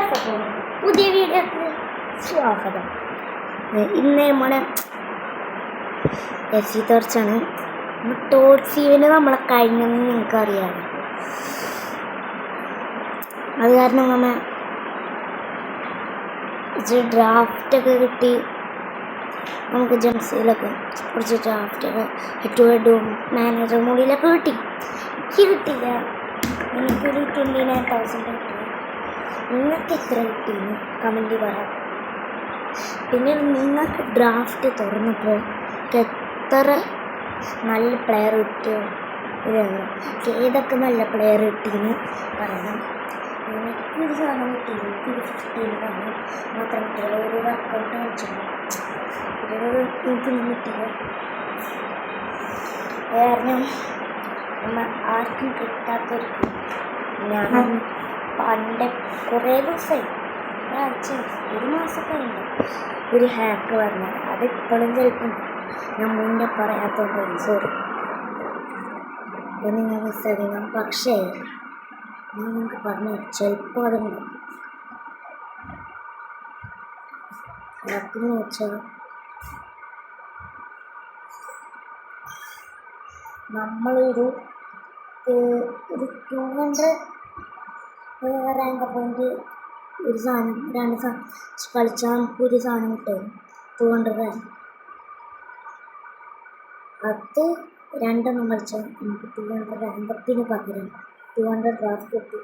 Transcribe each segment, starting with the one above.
Guys, അപ്പോൾ പുതിയ വീഡിയോക്ക് സ്വാഗതം. ഇന്ന് നമ്മുടെ എസ് സി തോർച്ചാണ്. ടോട്സീവിന് നമ്മളെ കഴിഞ്ഞെന്ന് നിങ്ങൾക്കറിയാം. അത് കാരണം നമ്മൾ ഡ്രാഫ്റ്റൊക്കെ കിട്ടി. നമുക്ക് ജംസിലൊക്കെ കുറച്ച് ഡ്രാഫ്റ്റൊക്കെ ഹെഡും മാനേജർ മോഡിലൊക്കെ കിട്ടി. എനിക്ക് കിട്ടില്ല, എനിക്കൊരു 29,000 കിട്ടി. നിങ്ങൾക്ക് എത്ര കിട്ടിയെന്ന് കമൻറ്റ് പറയാം. പിന്നെ നിങ്ങൾക്ക് ഡ്രാഫ്റ്റ് തുറന്നപ്പോൾ എത്ര നല്ല പ്ലെയർ കിട്ടിയോ ഇതാണ്, ഏതൊക്കെ നല്ല പ്ലെയർ കിട്ടിയെന്ന് പറയണം. എനിക്കൊരു സാധനം കിട്ടിയില്ല, എനിക്കൊരു 15 മാത്രം കിട്ടിയത്. ഒരു വർക്കൗട്ട് കളിച്ചില്ല, എനിക്കൊന്നും കിട്ടില്ല. കാരണം നമ്മൾ ആർക്കും കിട്ടാത്തവർക്ക് ഞാൻ പണ്ട് കുറേ ദിവസമായി, ഒരാഴ്ച, ഒരു മാസമൊക്കെ ഉണ്ട് ഒരു ഹാക്ക് പറഞ്ഞത്. അതിപ്പോഴും ചിലപ്പം ഞാൻ മുന്നേ പറയാത്തതുകൊണ്ട് സോറി. അപ്പോൾ നിങ്ങൾ മിസ്സറിയണം. പക്ഷേ ഞാൻ നിങ്ങൾക്ക് പറഞ്ഞു ചിലപ്പോൾ അതുണ്ട്. ഹാക്കെന്ന് വെച്ചാൽ നമ്മളൊരു 200 റാങ്ക് പോയിന്റ് ഒരു സാധനം 2 സാധനം കളിച്ചാൽ നമുക്ക് ഒരു സാധനം കിട്ടും. 200 റാങ്ക്, അത് 2 കളിച്ചാൽ നമുക്ക് 200 റാങ്കത്തിന് പകരം 200 ഡ്രാഫ്റ്റ് കിട്ടും.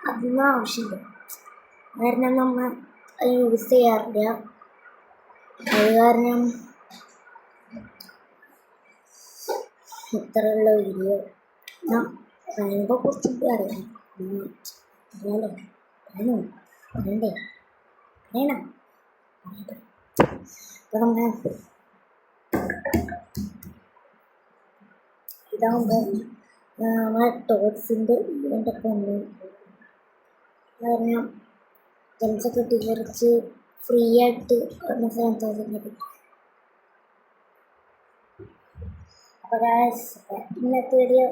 അതൊന്നും ആവശ്യമില്ല, കാരണം നമ്മൾ യൂസ് ചെയ്യാറില്ല. അത് കാരണം ഇത്രയുള്ള വീഡിയോ. ഞാൻ റാങ്കിനെ കുറിച്ചൊക്കെ അറിയാം. പറയണ്ടേ പറയണം. അപ്പോൾ നമ്മൾ ഇതാകുമ്പോൾ നമ്മളെ ടോട്സിൻ്റെ ഇവൻ്റൊക്കെ ഉണ്ട്. കാരണം ജംസൊക്കെ കുറച്ച് ഫ്രീ ആയിട്ട് 7,000 കിട്ടും. അപ്പോൾ ഇന്നത്തെ വീഡിയോ